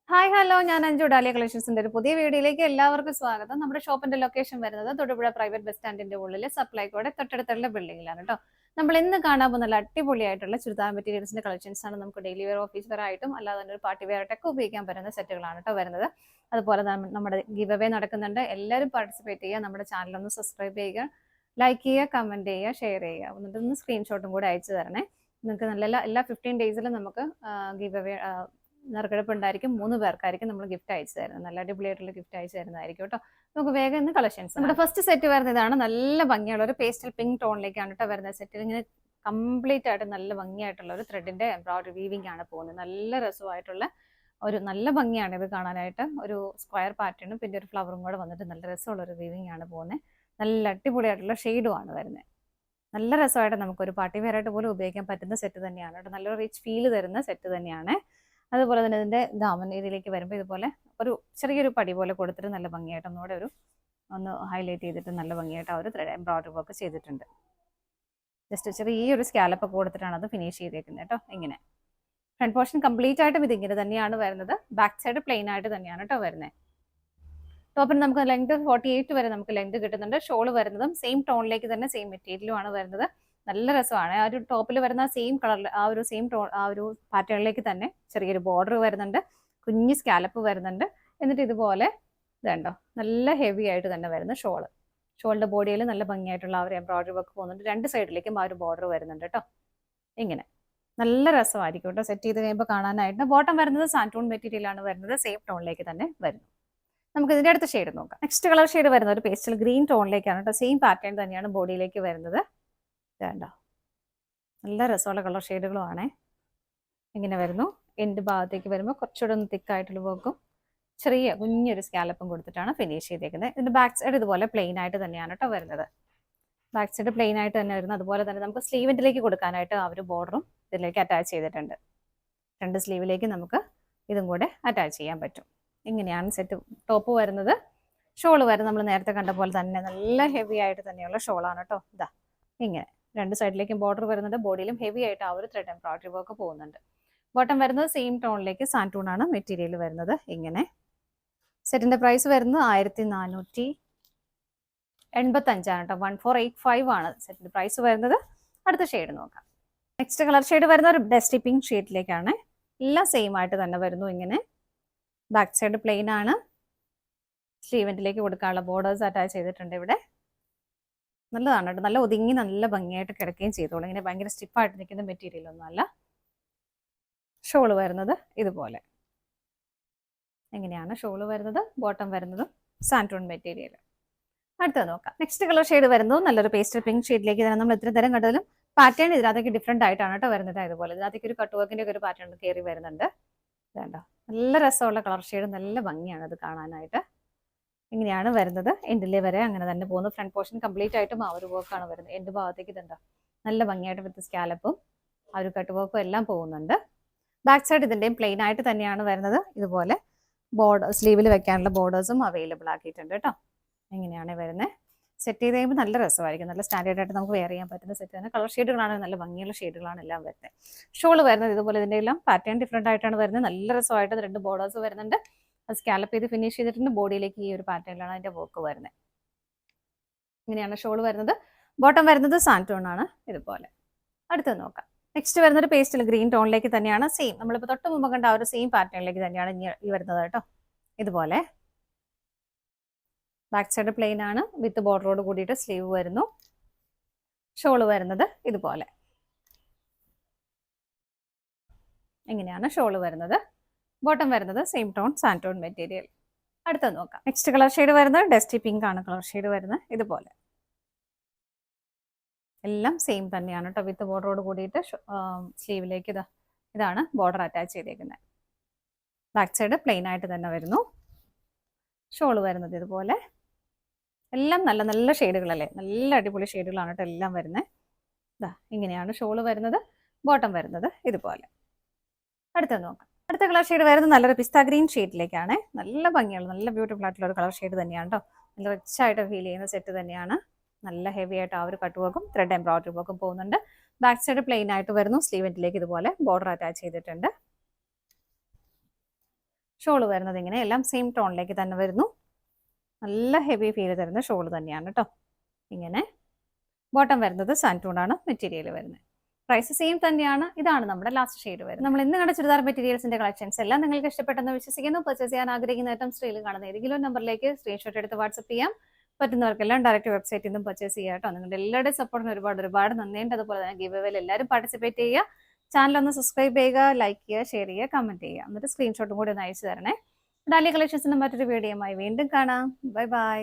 Hi hello, ഞാൻ Anju dahlia കളക്ഷൻസിന്റെ ഒരു പുതിയ വീഡിയോയിലേക്ക് എല്ലാവർക്കും സ്വാഗതം. നമ്മുടെ ഷോപ്പിന്റെ ലൊക്കേഷൻ വരുന്നത് തൊടുപുഴ പ്രൈവറ്റ് ബസ് സ്റ്റാൻഡിന്റെ ഉള്ളിൽ സപ്ലൈകോടെ തൊട്ടടുത്തുള്ള ബിൽഡിംഗിലാണ് കേട്ടോ. നമ്മൾ ഇന്ന് കാണാൻ പോകുന്ന നല്ല അടിപൊളിയായിട്ടുള്ള ചുരിദാർ മെറ്റീരിയൽസിന്റെ കളക്ഷൻസ് ആണ്. നമുക്ക് ഡെയിലി വെയർ ഓഫീസ് വെയർ ആയിട്ടും അല്ലാതെ തന്നെ ഒരു പാർട്ടി വെയർ ആയിട്ടൊക്കെ ഉപയോഗിക്കാൻ പറ്റുന്ന സെറ്റുകളാണ് കേട്ടോ വരുന്നത്. അതുപോലെ നമ്മുടെ ഗിവ് അവേ നടക്കുന്നുണ്ട്. എല്ലാവരും പാർട്ടിസിപ്പേറ്റ് ചെയ്യുക. നമ്മുടെ ചാനൽ ഒന്ന് സബ്സ്ക്രൈബ് ചെയ്യുക, ലൈക്ക് ചെയ്യുക, കമന്റ് ചെയ്യുക, ഷെയർ ചെയ്യുക. എന്നിട്ട് ഒന്ന് സ്ക്രീൻഷോട്ടും കൂടെ അയച്ചു തരണേ. നിങ്ങൾക്ക് നല്ല എല്ലാ 15 ഡേയ്സിലും നമുക്ക് ഗിവ് അവേ നറുക്കെടുപ്പ് ഉണ്ടായിരിക്കും. 3 പേർക്കായിരിക്കും നമ്മൾ ഗിഫ്റ്റ് അയച്ചു തരുന്നത്. നല്ല അടിപൊളിയായിട്ടുള്ള ഗിഫ്റ്റ് അയച്ചു തരുന്നതായിരിക്കും കേട്ടോ. നമുക്ക് വേഗം ഇന്ന് കളക്ഷൻസ്. നമ്മുടെ ഫസ്റ്റ് സെറ്റ് വരുന്നത് ഇതാണ്. നല്ല ഭംഗിയുള്ള ഒരു പേസ്റ്റൽ പിങ്ക് ടോണിലേക്കാണ് കേട്ടോ വരുന്നത്. സെറ്റിൽ ഇങ്ങനെ കംപ്ലീറ്റ് ആയിട്ട് നല്ല ഭംഗിയായിട്ടുള്ള ഒരു ത്രെഡിന്റെ എംബ്രോയിഡറി വീവിംഗ് ആണ് പോകുന്നത്. നല്ല രസമായിട്ടുള്ള ഒരു നല്ല ഭംഗിയാണ് ഇത് കാണാനായിട്ട്. ഒരു സ്ക്വയർ പാറ്റേണും പിന്നെ ഒരു ഫ്ലവറും കൂടെ വന്നിട്ട് നല്ല രസമുള്ള ഒരു വീവിംഗ് ആണ് പോകുന്നത്. നല്ല അടിപൊളിയായിട്ടുള്ള ഷെയ്ഡുമാണ് വരുന്നത്. നല്ല രസമായിട്ട് നമുക്കൊരു പാർട്ടി വെയർ ആയിട്ട് പോലും ഉപയോഗിക്കാൻ പറ്റുന്ന സെറ്റ് തന്നെയാണ് കേട്ടോ. നല്ലൊരു റിച്ച് ഫീൽ തരുന്ന സെറ്റ് തന്നെയാണ്. അതുപോലെ തന്നെ ഇതിന്റെ ദാമൻ ഏരിയയിലേക്ക് വരുമ്പോൾ ഇതുപോലെ ഒരു ചെറിയൊരു പടി പോലെ കൊടുത്തിട്ട് നല്ല ഭംഗിയായിട്ട് ഒന്നുകൂടെ ഒന്ന് ഹൈലൈറ്റ് ചെയ്തിട്ട് നല്ല ഭംഗിയായിട്ട് ആ ഒരു ത്രെഡ് എംബ്രോയിഡറി വർക്ക് ചെയ്തിട്ടുണ്ട്. ജസ്റ്റ് ചെറിയൊരു സ്കാലപ്പ് കൊടുത്തിട്ടാണ് അത് ഫിനിഷ് ചെയ്തേക്കുന്നത് കേട്ടോ. ഇങ്ങനെ ഫ്രണ്ട് പോർഷൻ കംപ്ലീറ്റ് ആയിട്ടും ഇതിങ്ങനെ തന്നെയാണ് വരുന്നത്. ബാക്ക് സൈഡ് പ്ലെയിൻ ആയിട്ട് തന്നെയാണ് കേട്ടോ വരുന്നത്. ടോപ്പിന് നമുക്ക് ലെങ്ത് 48 വരെ നമുക്ക് ലെങ്ത് കിട്ടുന്നുണ്ട്. ഷോൾ വരുന്നതും സെയിം ടോണിലേക്ക് തന്നെ സെയിം മെറ്റീരിയലും ആണ് വരുന്നത്. നല്ല രസമാണ്. ആ ഒരു ടോപ്പിൽ വരുന്ന സെയിം കളറിൽ ആ ഒരു സെയിം ടോൺ ആ ഒരു പാറ്റേണിലേക്ക് തന്നെ ചെറിയൊരു ബോർഡർ വരുന്നുണ്ട്. കുഞ്ഞ് സ്കാലപ്പ് വരുന്നുണ്ട്. എന്നിട്ട് ഇതുപോലെ ഇതുണ്ടോ നല്ല ഹെവി ആയിട്ട് തന്നെ വരുന്ന ഷോളിന്റെ ബോഡിയിൽ നല്ല ഭംഗിയായിട്ടുള്ള ആ ഒരു എംബ്രോയിഡറി വർക്ക് പോകുന്നുണ്ട്. രണ്ട് സൈഡിലേക്കും ആ ഒരു ബോർഡർ വരുന്നുണ്ട് കേട്ടോ. ഇങ്ങനെ നല്ല രസമായിരിക്കും കേട്ടോ സെറ്റ് ചെയ്ത് കഴിയുമ്പോൾ കാണാനായിട്ട്. ബോട്ടം വരുന്നത് സാൻറ്റൂൺ മെറ്റീരിയൽ ആണ് വരുന്നത്. സെയിം ടോണിലേക്ക് തന്നെ വരുന്നു. നമുക്ക് ഇതിന്റെ അടുത്ത ഷെയ്ഡ് നോക്കാം. നെക്സ്റ്റ് കളർ ഷെയ്ഡ് വരുന്നത് ഒരു പേസ്റ്റൽ ഗ്രീൻ ടോണിലേക്കാണ് കേട്ടോ. സെയിം പാറ്റേൺ തന്നെയാണ് ബോഡിയിലേക്ക് വരുന്നത്. വേണ്ട നല്ല രസമുള്ള കളർ ഷെയ്ഡുകളുമാണേ. ഇങ്ങനെ വരുന്നു. എൻഡ് ഭാഗത്തേക്ക് വരുമ്പോൾ കുറച്ചുകൂടെ ഒന്ന് തിക്കായിട്ടുള്ള വർക്കും ചെറിയ കുഞ്ഞൊരു സ്കാലപ്പും കൊടുത്തിട്ടാണ് ഫിനിഷ് ചെയ്തേക്കുന്നത്. ഇതിന്റെ ബാക്ക് സൈഡ് ഇതുപോലെ പ്ലെയിൻ ആയിട്ട് തന്നെയാണ് കേട്ടോ വരുന്നത്. ബാക്ക് സൈഡ് പ്ലെയിൻ ആയിട്ട് തന്നെ വരുന്നത്. അതുപോലെ തന്നെ നമുക്ക് സ്ലീവിൻ്റിലേക്ക് കൊടുക്കാനായിട്ട് ആ ഒരു ബോർഡറും ഇതിലേക്ക് അറ്റാച്ച് ചെയ്തിട്ടുണ്ട്. രണ്ട് സ്ലീവിലേക്ക് നമുക്ക് ഇതും കൂടെ അറ്റാച്ച് ചെയ്യാൻ പറ്റും. ഇങ്ങനെയാണ് സെറ്റ് ടോപ്പ് വരുന്നത്. ഷോള് വരുന്നത് നമ്മൾ നേരത്തെ കണ്ട പോലെ തന്നെ നല്ല ഹെവി ആയിട്ട് തന്നെയുള്ള ഷോളാണ് കേട്ടോ. ഇതാ ഇങ്ങനെ രണ്ട് സൈഡിലേക്കും ബോർഡർ വരുന്നുണ്ട്. ബോഡിയിലും ഹെവി ആയിട്ട് ആ ഒരു ത്രെഡ് എംബ്രോയിഡറി വർക്ക് പോകുന്നുണ്ട്. ബോട്ടം വരുന്നത് സെയിം ടോണിലേക്ക് സാൻറ്റൂൺ ആണ് മെറ്റീരിയൽ വരുന്നത്. ഇങ്ങനെ സെറ്റിന്റെ പ്രൈസ് വരുന്നത് 1485 കേട്ടോ. 1485 ആണ് സെറ്റിന്റെ പ്രൈസ് വരുന്നത്. അടുത്ത ഷെയ്ഡ് നോക്കാം. നെക്സ്റ്റ് കളർ ഷെയ്ഡ് വരുന്ന ഒരു ഡസ്റ്റി പിങ്ക് ഷെയ്ഡിലേക്കാണ്. എല്ലാം സെയിം ആയിട്ട് തന്നെ വരുന്നു. ഇങ്ങനെ ബാക്ക് സൈഡ് പ്ലെയിൻ ആണ്. സ്ലീവെന്റിലേക്ക് കൊടുക്കാനുള്ള ബോർഡേഴ്സ് അറ്റാച്ച് ചെയ്തിട്ടുണ്ട്. ഇവിടെ നല്ലതാണ് കേട്ടോ. നല്ല ഒതുങ്ങി നല്ല ഭംഗിയായിട്ട് കിടക്കുകയും ചെയ്തോളൂ. ഇങ്ങനെ ഭയങ്കര സ്റ്റിഫായിട്ട് നിൽക്കുന്ന മെറ്റീരിയൽ ഒന്നും അല്ല. ഷോള് വരുന്നത് ഇതുപോലെ എങ്ങനെയാണ് ഷോള് വരുന്നത്. ബോട്ടം വരുന്നതും സാൻറ്റൂൺ മെറ്റീരിയൽ. അടുത്തത് നോക്കാം. നെക്സ്റ്റ് കളർ ഷെയ്ഡ് വരുന്നത് നല്ലൊരു പേസ്റ്റൽ പിങ്ക് ഷെയ്ഡിലേക്ക് തന്നെ. നമ്മൾ ഇത്ര തരം കണ്ടതിലും പാറ്റേൺ ഇതിനകത്തേക്ക് ഡിഫറെന്റ് ആയിട്ടാണ് കേട്ടോ വരുന്നത്. അതുപോലെ ഇതിനകത്തേക്ക് ഒരു കട്ട് വർക്കിന്റെ ഒക്കെ ഒരു പാറ്റേൺ കയറി വരുന്നുണ്ട്. വേണ്ട നല്ല രസമുള്ള കളർ ഷെയ്ഡ്. നല്ല ഭംഗിയാണ് അത് കാണാനായിട്ട്. ഇങ്ങനെയാണ് വരുന്നത്. എൻഡിലെ വരെ അങ്ങനെ തന്നെ പോകുന്നു. ഫ്രണ്ട് പോർഷൻ കംപ്ലീറ്റ് ആയിട്ടും ആ ഒരു വർക്കാണ് വരുന്നത്. എൻഡ് ഭാഗത്തേക്ക് ഇതുണ്ടോ നല്ല ഭംഗിയായിട്ട് വിത്ത് സ്കാലപ്പും ആ ഒരു കട്ട് വർക്കും എല്ലാം പോകുന്നുണ്ട്. ബാക്ക് സൈഡ് ഇതിന്റെയും പ്ലെയിൻ ആയിട്ട് തന്നെയാണ് വരുന്നത്. ഇതുപോലെ ബോർഡർ സ്ലീവിൽ വെക്കാനുള്ള ബോർഡേഴ്സും അവൈലബിൾ ആക്കിയിട്ടുണ്ട് കേട്ടോ. എങ്ങനെയാണ് വരുന്നത്. സെറ്റ് ചെയ്ത് കഴിയുമ്പോൾ നല്ല രസമായിരിക്കും. നല്ല സ്റ്റാൻഡേർഡ് ആയിട്ട് നമുക്ക് വെയർ ചെയ്യാൻ പറ്റുന്ന സെറ്റ് തന്നെ. കളർ ഷെയ്ഡുകളാണ് നല്ല ഭംഗിയുള്ള ഷെയ്ഡുകളാണ് എല്ലാം വരുന്നത്. ഷോള് വരുന്നത് ഇതുപോലെ ഇതിന്റെ എല്ലാം പാറ്റേൺ ഡിഫറെന്റ് ആയിട്ടാണ് വരുന്നത്. നല്ല രസമായിട്ട് രണ്ട് ബോർഡേഴ്സ് വരുന്നുണ്ട്. അത് സ്കാലപ്പ് ചെയ്ത് ഫിനിഷ് ചെയ്തിട്ടുണ്ട്. ബോഡിയിലേക്ക് ഈ ഒരു പാറ്റേണിലാണ് അതിന്റെ വർക്ക് വരുന്നത്. ഇങ്ങനെയാണ് ഷോൾ വരുന്നത്. ബോട്ടം വരുന്നത് സാൻറ്റൂൺ ആണ് ഇതുപോലെ. അടുത്തത് നോക്കാം. നെക്സ്റ്റ് വരുന്നത് പേസ്റ്റൽ ഗ്രീൻ ടോണിലേക്ക് തന്നെയാണ്. സെയിം നമ്മളിപ്പോൾ തൊട്ട് മുമ്പ് കണ്ട ആ ഒരു സെയിം പാറ്റേണിലേക്ക് തന്നെയാണ് ഈ വരുന്നത് കേട്ടോ. ഇതുപോലെ ബാക്ക് സൈഡ് പ്ലെയിൻ ആണ്. വിത്ത് ബോർഡറോട് കൂടിയിട്ട് സ്ലീവ് വരുന്നു. ഷോള് വരുന്നത് ഇതുപോലെ. എങ്ങനെയാണ് ഷോള് വരുന്നത്. ബോട്ടം വരുന്നത് സെയിം ടോൺ സാൻറ്റോൺ മെറ്റീരിയൽ. അടുത്തത് നോക്കാം. നെക്സ്റ്റ് കളർ ഷെയ്ഡ് വരുന്നത് ഡസ്റ്റി പിങ്ക് ആണ് കളർ ഷെയ്ഡ് വരുന്നത്. ഇതുപോലെ എല്ലാം സെയിം തന്നെയാണ് കേട്ടോ. വിത്ത് ബോർഡറോട് കൂടിയിട്ട് സ്ലീവിലേക്ക് ഇതാണ് ബോർഡർ അറ്റാച്ച് ചെയ്തേക്കുന്നത്. ബാക്ക് സൈഡ് പ്ലെയിൻ ആയിട്ട് തന്നെ വരുന്നു. ഷോള് വരുന്നത് ഇതുപോലെ. എല്ലാം നല്ല നല്ല ഷെയ്ഡുകളല്ലേ. നല്ല അടിപൊളി ഷെയ്ഡുകളാണ് കേട്ടോ എല്ലാം വരുന്നത്. ഇതാ ഇങ്ങനെയാണ് ഷോള് വരുന്നത്. ബോട്ടം വരുന്നത് ഇതുപോലെ. അടുത്തത് നോക്കാം. അടുത്ത കളർ ഷെയ്ഡ് വരുന്നത് നല്ലൊരു പിസ്ത ഗ്രീൻ ഷെയ്ഡിലേക്കാണ്. നല്ല ഭംഗിയുള്ള നല്ല ബ്യൂട്ടിഫുൾ ആയിട്ടുള്ള ഒരു കളർ ഷെയ്ഡ് തന്നെയാണ് കേട്ടോ. നല്ല റിച്ച് ആയിട്ട് ഫീൽ ചെയ്യുന്ന സെറ്റ് തന്നെയാണ്. നല്ല ഹെവി ആയിട്ട് ആ ഒരു കട്ട് വർക്കും ത്രെഡ് എംബ്രോയിഡറി വർക്കും പോകുന്നുണ്ട്. ബാക്ക് സൈഡ് പ്ലെയിൻ ആയിട്ട് വരുന്നു. സ്ലീവെന്റിലേക്ക് ഇതുപോലെ ബോർഡർ അറ്റാച്ച് ചെയ്തിട്ടുണ്ട്. ഷോള് വരുന്നത് ഇങ്ങനെ എല്ലാം സെയിം ടോണിലേക്ക് തന്നെ വരുന്നു. നല്ല ഹെവി ഫീൽ തരുന്ന ഷോള് തന്നെയാണ് കേട്ടോ. ഇങ്ങനെ ബോട്ടം വരുന്നത് സാൻറ്റൂൺ ആണ് മെറ്റീരിയൽ വരുന്നത്. പ്രൈസ് സെയിം തന്നെയാണ്. ഇതാണ് നമ്മുടെ ലാസ്റ്റ് ഷെയ്ഡ് വരുന്നത്. നമ്മൾ ഇന്ന് കണ്ട ചുരിദാർ മെറ്റീരിയൽസിന്റെ കളക്ഷൻസ് എല്ലാം നിങ്ങൾക്ക് ഇഷ്ടപ്പെട്ടെന്ന് വിശ്വസിക്കുന്നു. പർച്ചേസ് ചെയ്യാൻ ആഗ്രഹിക്കുന്ന ഐറ്റം സ്ക്രീനിൽ കാണുന്ന ഏതെങ്കിലും നമ്പറിലേക്ക് സ്ക്രീൻഷോട്ട് എടുത്ത് വാട്സ്ആപ്പ് ചെയ്യാം. പറ്റുന്നവർക്കെല്ലാം ഡയറക്റ്റ് വെബ്സൈറ്റിൽ നിന്നും പർച്ചേസ് ചെയ്യാം കേട്ടോ. നിങ്ങളുടെ എല്ലാവരുടെയും സപ്പോർട്ടിന് ഒരുപാട് നന്ദിയുണ്ട്. അതുപോലെ തന്നെ ഗിവ് അവേയിൽ എല്ലാവരും പാർട്ടിസിപ്പേറ്റ് ചെയ്യുക. ചാനൽ ഒന്ന് സബ്സ്ക്രൈബ് ചെയ്യുക, ലൈക്ക് ചെയ്യുക, ഷെയർ ചെയ്യുക, കമന്റ് ചെയ്യുക. എന്നിട്ട് സ്ക്രീൻഷോട്ടും കൂടി ഒന്ന് അയച്ചു തരണേ. ഡാലിയ കളക്ഷൻസിന്റെ മറ്റൊരു വീഡിയോയുമായി വീണ്ടും കാണാം. Bye bye.